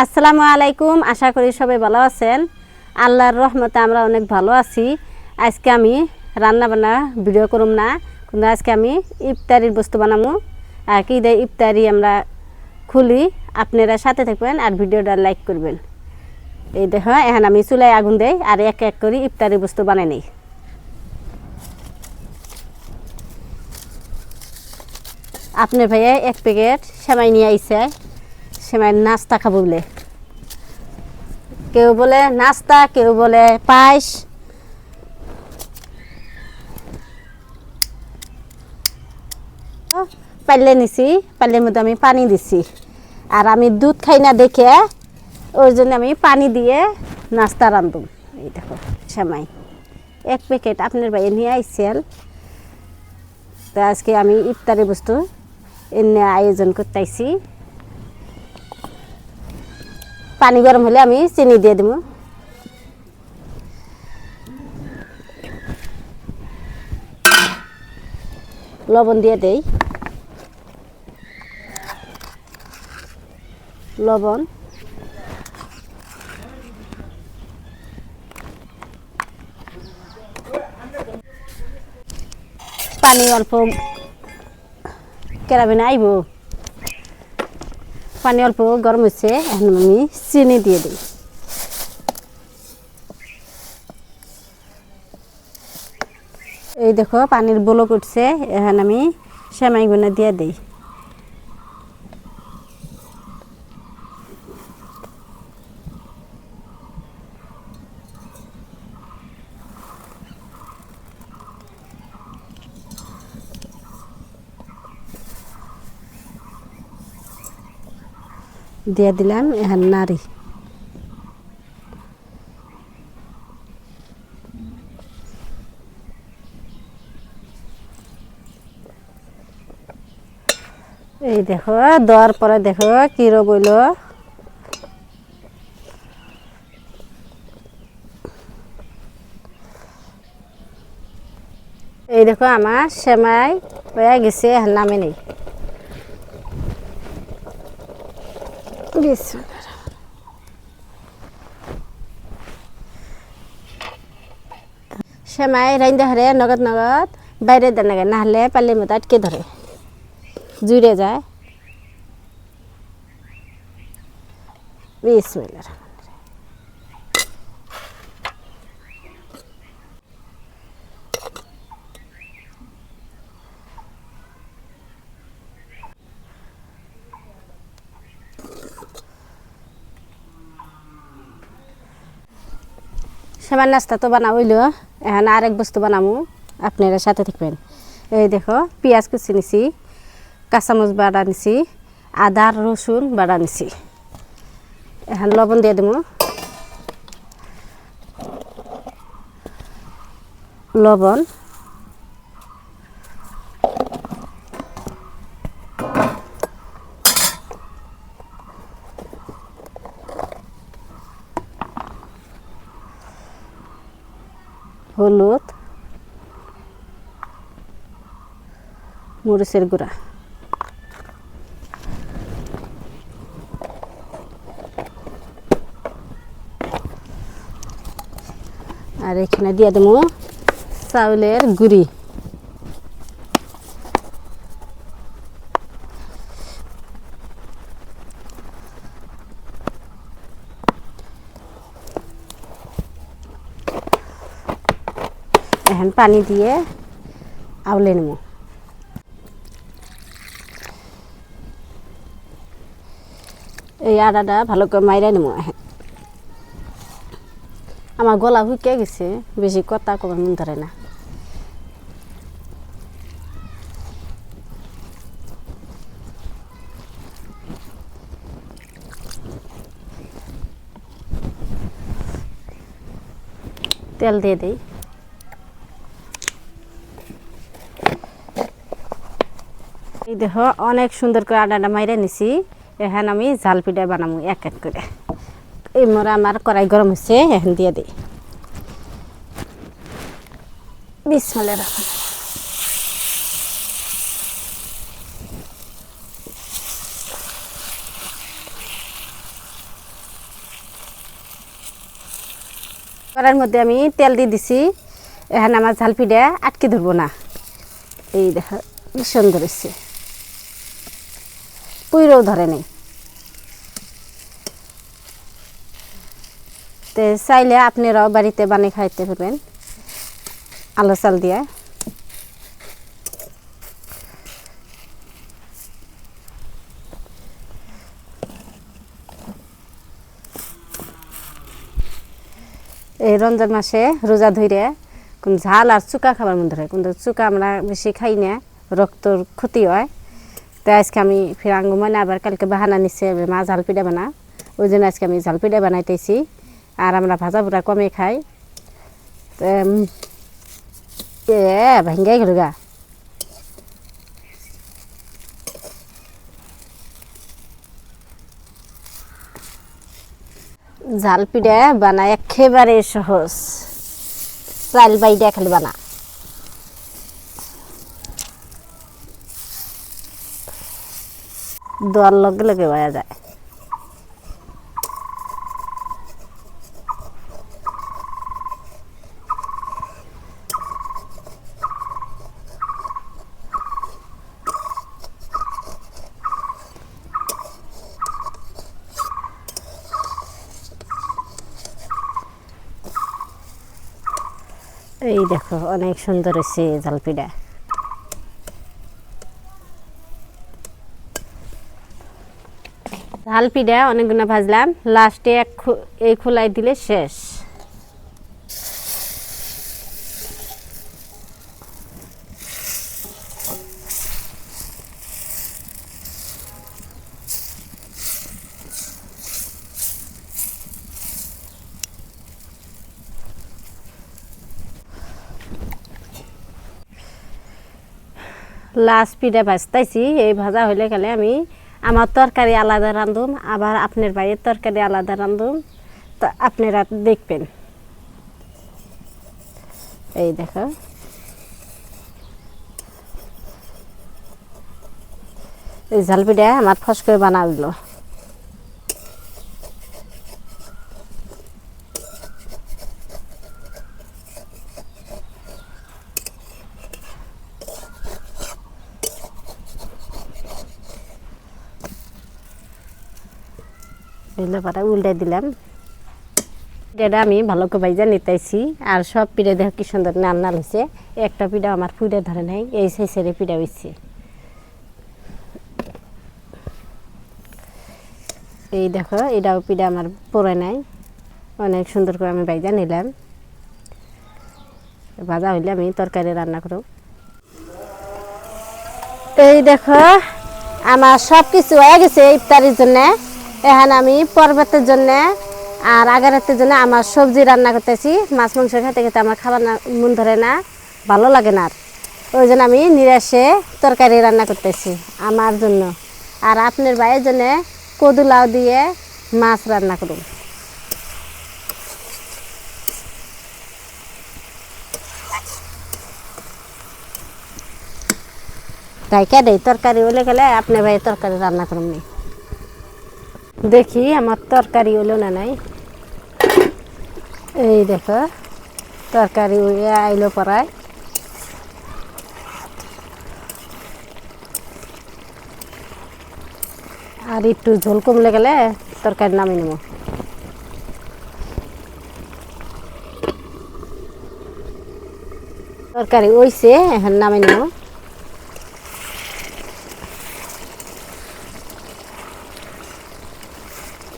আসসালামু আলাইকুম। আশা করি সবাই ভালো আছেন। আল্লাহর রহমতে আমরা অনেক ভালো আছি। আজকে আমি রান্না বান্না ভিডিও করব না, কিন্তু আজকে আমি ইফতারির বস্তু বানাবো। আর কি দিয়ে ইফতারি আমরা খুলি, আপনারা সাথে থাকবেন আর ভিডিওটা লাইক করবেন। এই দেখো, এখন আমি চুলায় আগুন দেই আর এক এক করে ইফতারি বস্তু বানাই নিই। আপনার ভাইয়া এক প্যাকেট সেমাই নিয়ে আইছে, সেমাই নাস্তা খাবো বলে। কেউ বলে নাস্তা, কেউ বলে পায়েস। পাল্লে নিছি, পাল্লের মধ্যে আমি পানি দিছি। আর আমি দুধ খাই না দেখে ওই জন্য আমি পানি দিয়ে নাস্তা রান্ধুম। এই দেখো সেমাই এক প্যাকেট আপনার ভাইয়া নিয়ে আইসেল। তো আজকে আমি ইফতারি বস্তু এনে আয়োজন করতে আইছি। পানি গরম হলে আমি চিনি দিয়ে দেবো। লবণ দিয়ে দেই, লবণ, পানি অল্প কেরাবে না আইব। পানি অল্প গরম হচ্ছে, এখন আমি চিনি দিয়ে দিই। এই দেখো পানির বলক উঠছে, এখন আমি সেমাইগুলো দিয়ে দিই। দিয়ে দিলাম, এখন নাড়ি। এই দেখো দেওয়ার পরে দেখো কি রইল। এই দেখো আমার সেমাই হয়ে গেছে, এখন নামে নেই। সেমাই রাইন্দা হারে নগদ নগদ বাইরে দেন লাগে, না হলে পাল্লির মতো আটকে ধরে, জুড়ে যায়। বিসমিল্লাহ। সেমাই নাস্তা তো বানা হইল, এখন আরেক বস্তু বানাবো, আপনারা সাথে থাকবেন। এই দেখো পেঁয়াজ কুচি নিছি, কাঁচামরিচ বাটা নিছি, আদা রসুন বাটা নিছি। এখন লবণ দিয়ে দেবো, লবণ, হলুদ, মরিচের গুঁড়া, আর এখানে দিয়ে দেবো চাউলের গুঁড়ি। এখন পানি দিয়ে আউলে নেব। এই আদাটা ভালো করে মাইরা নেব। আমার গলা হুকে গেছে, বেশি কথা কবার মন ধরে না। তেল দিয়ে দিই। এই দেখো অনেক সুন্দর করে আদাটা মাইরা নিছি। এখন আমি ঝাল পিঠা বানাবো এক এক করে। এই মরা আমার কড়াই গরম হচ্ছে, এখন দিয়ে দিই। বিসমিল্লাহির রহমানির রহিম। কড়াইয়ের মধ্যে আমি তেল দিয়ে দিছি। এখানে আমার ঝাল পিঠা আটকে ধরবো না। এই দেখো কি সুন্দর হচ্ছে, পুইরেও ধরে নেই। তো চাইলে আপনারাও বাড়িতে বানিয়ে খাইতে পারবেন আলো চাল দিয়ে। এই রমজান মাসে রোজা ধরে কোন ঝাল আর চুকা খাবার মন ধরে, কিন্তু চুকা আমরা বেশি খাই না, রক্তর ক্ষতি হয়। তো আজকে আমি ফির আঙ্গু মানে আবার কালকে বাহানা নিচ্ছে মা ঝাল পিঠা বানা, ওই জন্য আজকে আমি ঝাল পিঠা বানাইতেছি। আর আমরা ভাজা পুরা কমে খাই। তো ভাঙ্গাই গেল গা। ঝাল পিঠা বানা একেবারে সহজ, চাল বাইডা খালি বানা। দোয়ার লগে লগে হয়ে যায়। এই দেখো অনেক সুন্দর হয়েছে ঝাল পিঠা। ঝাল পিঠা অনেকগুলো ভাজলাম, লাস্টে এই খোলাই দিলে শেষ। লাস্ট পিঠা ভাজতেছি, এই ভাজা হইলে গেলে আমি আমার তরকারি আলাদা রাঁধুম, আবার আপনার বাইরের তরকারি আলাদা রাঁধুম, তো আপনারা দেখবেন। এই দেখো এই ঝাল পিঠা আমার ফস করে বানা দিল। দিলে পাতা উল্টাই দিলাম। পিঠাটা আমি ভালো করে ভাইজা নিতেছি। আর সব পিঠা দেখো কি সুন্দর নাল নাল হয়েছে, একটা পিঠা আমার ফুটে ধরে নাই, এই সাইজের পিঠা হয়েছে। এই দেখো এটাও পিঠা আমার পরে নাই, অনেক সুন্দর করে আমি ভাইজা নিলাম। ভাজা হইলে আমি তরকারি রান্না করব। এই দেখো আমার সব কিছু হয়ে গেছে ইফতারির জন্য। এখন আমি পরবতের জন্য আর আগারাতের জন্য আমার সবজি রান্না করতেছি। মাছ মাংস খেতে খেতে আমার খাবার মন ধরে না, ভালো লাগে না, ওই জন্য আমি নিরাশে তরকারি রান্না করতেছি আমার জন্য। আর আপনার ভাইয়ের জন্য কদু লাউ দিয়ে মাছ রান্না করুন। ঢাইকা দেই তরকারি হলে গেলে আপনার ভাইয়ের তরকারি রান্না করুন। দেখি আমার তরকারি হলো না নাই। এই দেখো তরকারি আইলো পড়ায়। আর একটু ঝোল কমলে গেলে তরকারি নামিয়ে নেব। তরকারি ওইছে, এখন নামিয়ে নেব।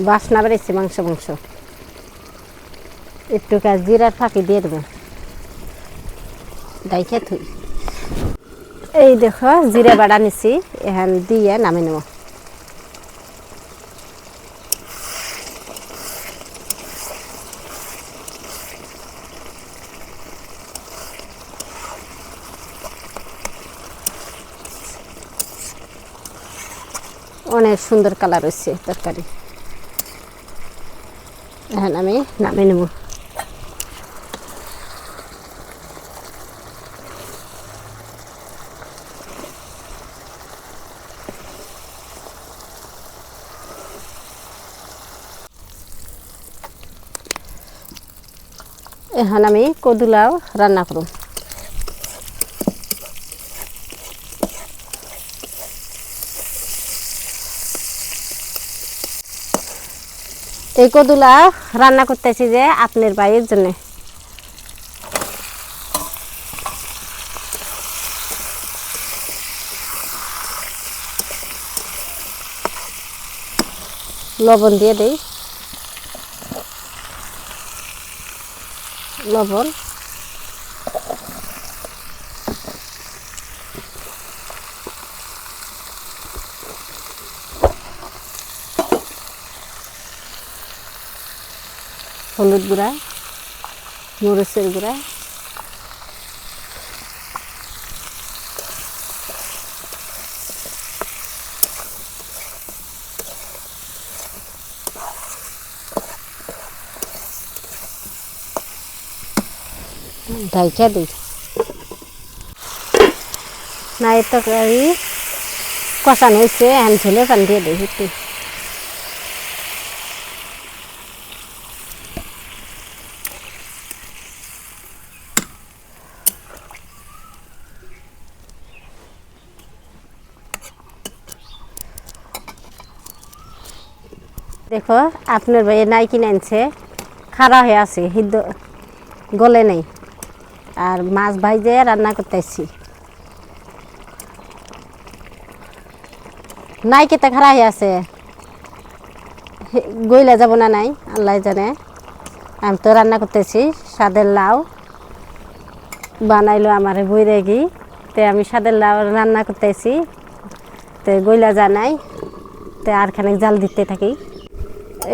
বাসনা বেড়েছে মাংস মাংস, একটু কাজ জিরার ফাঁকি দিয়ে দেবো, ডাইখে থুই। এই দেখো জিরা বাড়া নিছি, এখন দিয়ে নামিয়ে নেব। অনেক সুন্দর কালার হচ্ছে তরকারি, এখন আমি নামিয়ে নেব। এখন আমি কদুলাও রান্না করব। এই কদুলা রান্না করতেছি যে আপনার ভাইয়ের জন্য। লবণ দিয়ে দেই, লবণ হলুদ গুঁড়া, মরিচের গুঁড়া, ঢাইকা দিই। না এর তরকারি কষানো হয়েছে, এখন ঝোলে পানি দিয়ে দিই একটু। দেখো আপনার ভাই নাই কিনে আনছে, খাড়া হয়ে আছে, হিদ্ধ গলে নেই। আর মাছ ভাইজে রান্না করতেছি। নাই কেতে খাড়া হয়ে আছে, গইলা যাব না নাই আল্লাহ জানে। আমি তো রান্না করতেছি স্বাদের লাউ বানাইলো আমার বই রেগি, তে আমি স্বাদের লাউ রান্না করতেছি, তে গইলা জানাই, তে আর খানিক জাল দিতে থাকি।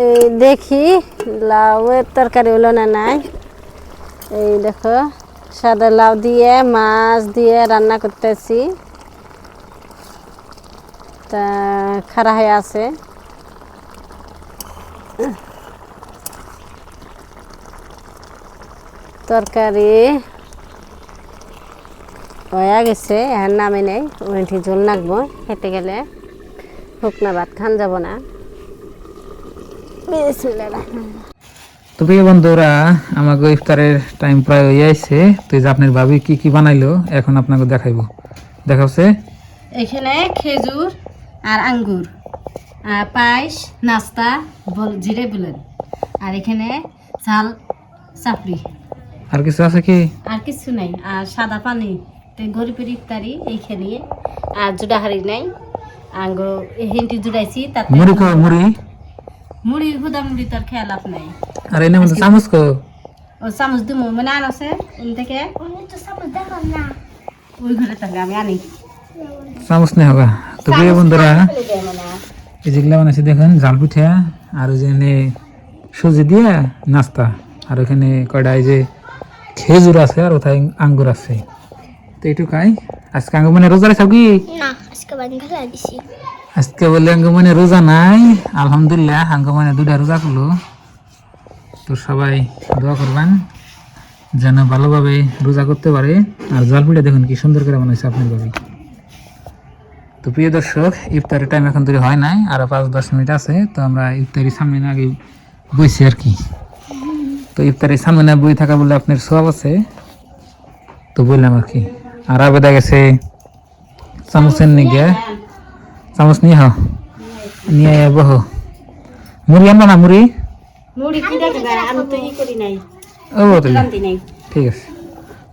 এই দেখি লাউয়ের তরকারি হলো না নাই। এই দেখো সাদা লাউ দিয়ে মাছ দিয়ে রান্না করতেছি, তা খাড়া হয়ে আছে। তরকারি হয়ে গেছে, আর নামে নেই, ওইটি ঝোল নাকবো। খেতে গেলে শুকনা ভাত খান যাব না। তো প্রিয় বন্ধুরা, আমাকে ইফতারের টাইম প্রায় হয়ে আসছে। তো এই যে আপনার ভাবি কি কি বানাইলো এখন আপনাকে দেখাইবো, দেখাচ্ছে। এখানে খেজুর আর আঙ্গুর, আর পায়েস, নাস্তা জিরে বলেন, আর এখানে ঝাল চাপড়ি। আর কিছু আছে কি? আর কিছু নাই, আর সাদা পানি। তো গরিবের ইফতারি এইখানে। আর জুডাহারি নাই, আঙ্গুর হিন্টি জুড়াইছি। তাতে মুড়ি খাও, মুড়ি মুড়ি হুদা মুড়ি তোর খেয়াল আপ নাই। আর এনে মধ্যে চামচ কো, ও চামচ দিমু মানে আর আছে ওই থেকে, ওই ঘরে থাকলে আমি আনি চামচ নেই হোগা। তো প্রিয় বন্ধুরা, এই যেগুলা বানাইছি দেখেন, জাল পিঠা, আর ওই যে সুজি দিয়ে নাস্তা, আর ওখানে কয়টা এই যে খেজুর আছে, আর ওথায় আঙ্গুর আছে। তো এইটুকাই আজকে। আঙ্গুর মানে রোজা রাখাও কি? আজকে বলে আঙ্গুর মানে রোজা নাই, আলহামদুলিল্লাহ আঙ্গুর মানে 2টা রোজা করলো। তো সবাই দোয়া করবেন যেন ভালোভাবে রোজা করতে পারে। আর জাল পিঠা দেখুন কি সুন্দর করে বানাইছে আপনার ভাবি। তো প্রিয় দর্শক, ইফতারের টাইম এখন তৈরি হয় নাই, আরো 5-10 মিনিট আছে। তো আমরা ইফতারির সামনে না আগে বইছি আর কি। তো ইফতারির সামনে না বই থাকা বলে আপনার সব আছে, তো বললাম আর কি। আর আবেদা গেছে চামচের নিয়ে, চামচ নিয়ে হ, নিয়ে বহ। মুড়ি আনবা না? মুড়ি ও ঠিক আছে,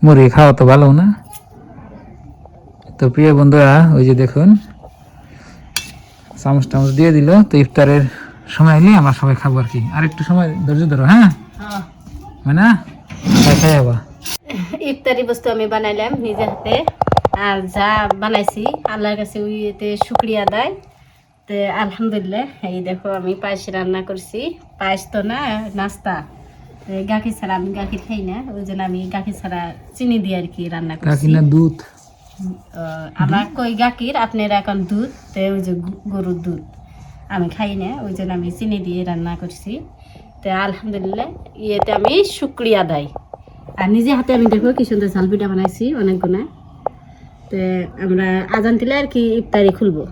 মুড়ি খাওয়া তো ভালো না। তো প্রিয় বন্ধুরা, ওই যে দেখুন চামচ টামচ দিয়ে দিল। তো ইফতারের সময় এলে আমরা সবাই খাবো আর কি। আর একটু সময় ধৈর্য ধরো, হ্যাঁ মানে খাই হবা। ইফতারি বস্তু আমি বানাইলাম নিজে হাতে, আর যা বানাইছি আল্লাহর কাছে ওইতে শুক্রিয়া দেয়। তো আলহামদুলিল্লাহ। এই দেখো আমি পায়েস রান্না করছি, পায়েস তো না নাস্তা। গাখীর ছাড়া আমি গাখীর খাই না, ওই জন্য আমি গাখীর ছাড়া চিনি দিয়ে আর কি রান্না করছি। দুধ আমার কই গাখীর, আপনার এখন দুধ, তো ওই যে গরুর দুধ আমি খাই না, ওই জন্য আমি চিনি দিয়ে রান্না করছি। তো আলহামদুলিল্লাহ ইয়েতে আমি শুক্রিয়া দেয়। আর নিজে হাতে আমি দেখো কি সুন্দর ঝাল পিঠা বানাইছি অনেকগুলো। তো আমরা আজান দিলে আর কি ইফতারি খুলবো।